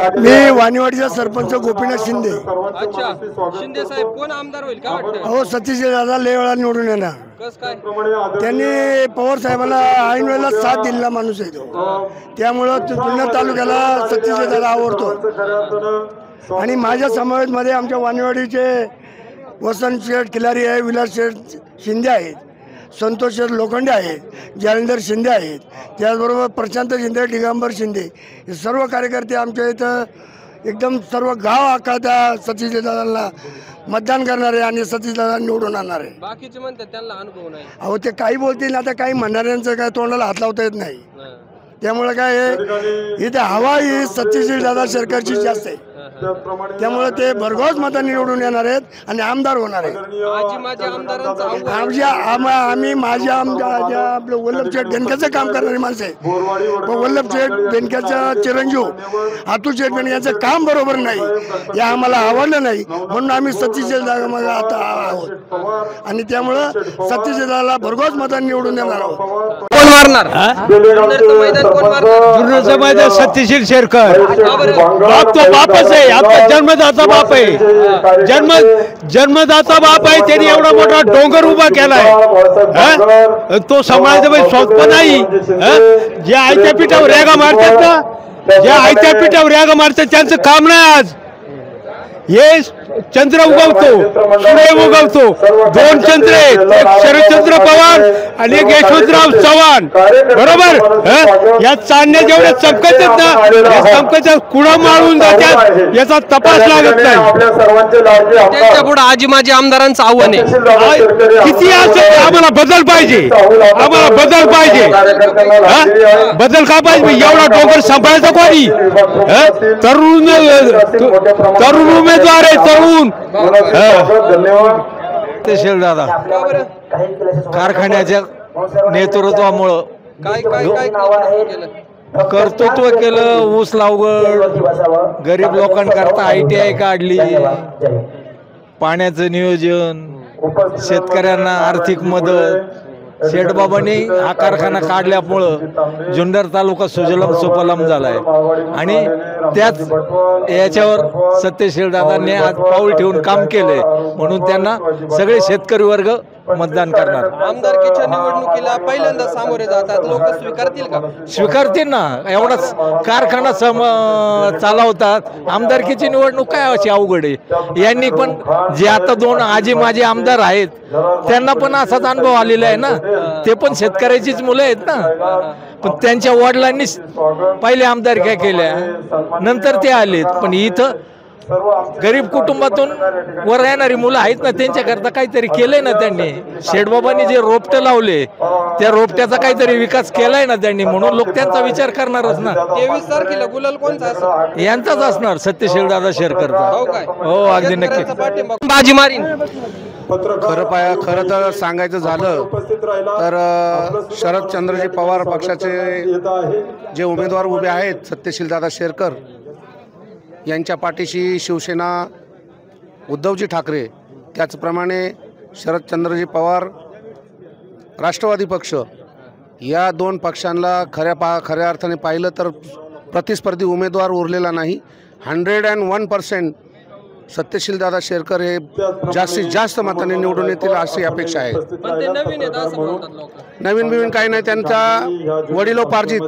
मी वाणीवाडीचा सरपंच गोपीनाथ शिंदे। अच्छा, शिंदे साहेब कोण आमदार होईल काय वाटतं? हो, सतीश दादा लय वेळा निवडून येणार। कस काय? त्यांनी पवार साहेबांना ऐन वेळेला साथ दिलेला माणूस आहे तो, त्यामुळं जुन्नर तालुक्याला सतीश दादा आवडतो। आणि माझ्या समावेशमध्ये आमच्या वाणीवाडीचे वसंत शेठ खिलारी आहे, विलास शेठ शिंदे आहेत, संतोष शेठ लोखंडे आहेत, जालिंदर शिंदे आहेत, त्याचबरोबर प्रशांत शिंदे, दिगंबर शिंदे, हे सर्व कार्यकर्ते आमच्या इथं एकदम सर्व गाव अख्खा त्या सतीश दादांना मतदान करणार आहे आणि सतीश दादा निवडून आणणार आहे। बाकीचे म्हणतात त्यांना अनुभव नाही। अहो, ते काही बोलतील, आता काही म्हणणाऱ्यांचं काय तोंडाला हात लावता येत नाही। त्यामुळे काय आहे, इथे हवा ही सतीश दादा शेरकरची जास्त आहे, त्यामुळे ते भरघोस मतांनी निवडून येणार आहेत आणि आमदार होणार आहेत। आम्ही माझ्या आपलं वल्लभ शेठ बेनकेचं काम करणारी माणसं आहे। वल्लभ शेठ बेनकेचा चिरंजीव अतुल शेठ बेनकेचं काम बरोबर नाही, हे आम्हाला आवडलं नाही, म्हणून आम्ही सतीश दादा आता आहोत आणि त्यामुळं सतीश दादाला भरघोस मतांनी निवडून देणार आहोत। कोण मारणार जुन्नरचं मैदान? कोण मारणार जुन्नरचं मैदान? सत्यशील शेरकर। बाप तो बापच आहे, आपला जन्मदाता बाप आहे, जन्मदाता बाप आहे। त्यांनी एवढा मोठा डोंगर उभा केलाय, तो सांभाळायचं सोपं नाही। जे आयत्या पिठावर रेगा मारतात ना, जे आयत्या पिठावर रेगा मारतात त्यांचं काम नाही। आज हे चंद्र उगवतो, सूर्य उगवतो, दोन चंद्र आहेत, एक शरदचंद्र पवार आणि एक यशवंतराव चव्हाण, बरोबर? या चांदण्या जेवढ्या चमकत आहेत ना, या चमकाच्या कुडा माळून जातात, याचा तपास लागत नाही। त्यांच्या पुढे आजी माझी आमदारांचं आव्हान आहे, किती असेल आम्हाला बदल पाहिजे, आम्हाला बदल पाहिजे। बदल का पाहिजे? एवढा डोंगर सांभाळायचा कोणी? तरुण उमेदवार आहे, तरुण। सतीश दादा कारखान्याच्या नेतृत्वामुळं काय काय काय केलं? कर्तृत्व केलं, ऊस लागवड, गरीब लोकांकरता ITI काढली, पाण्याचं नियोजन, शेतकऱ्यांना आर्थिक मदत। शेठबाबांनी हा कारखाना काढल्यामुळं जुन्नर तालुका सुजलम सुफलम झालाय आणि त्याच याच्यावर सतीश दादांनी आज पाऊल ठेवून काम केलंय, म्हणून त्यांना सगळे शेतकरी वर्ग मतदान करणार। आमदारकीच्या निवडणुकीला पहिल्यांदा सामोरे जातात लोक, स्वीकारतील का? स्वीकारतील ना, एवढाच कारखाना चालवतात, आमदारकीची निवडणूक काय अशी अवघड आहे। यांनी पण जे आता दोन आजी माझे आमदार आहेत त्यांना पण असाच अनुभव आलेला आहे ना, ते पण शेतकऱ्याचीच मुलं आहेत ना, पण त्यांच्या वडिलांनी पहिले आमदारक्या केल्या, नंतर ते आलेत, पण इथं गरीब कुटुंबातून वर येणारी मुलं आहेत ना, त्यांच्याकरता काहीतरी केलंय ना त्यांनी। शेठबाबांनी जे रोपटे लावले त्या रोपट्याचा काहीतरी विकास केलाय ना त्यांनी, म्हणून लोक त्यांचा विचार करणारच ना। 23 तारखेला गुलाल कोणचा असेल? यांचाच असणार, सतीश दादा शेरकरचा। हो काय? हो, अगदी नक्की। बाजी मारीन। खरं तर सांगायचं झालं तर शरदचंद्रजी पवार पक्षाचे जे उमेदवार उभे आहेत, सत्यशील दादा शेरकर यांच्या पाठीशी शिवसेना उद्धवजी ठाकरे, त्याचप्रमाणे शरदचंद्रजी पवार राष्ट्रवादी पक्ष, या दोन पक्षांना खऱ्या अर्थाने पाहिलं तर प्रतिस्पर्धी उमेदवार उरलेला नाही। 101% सत्यशील दादा शेरकर हे जास्तीत जास्त मतांनी निवडून येतील अशी अपेक्षा आहे। पण ते नवीन आहेत असं म्हणतात लोक। नवीन काही नाही, त्यांचा वडिलोपार्जित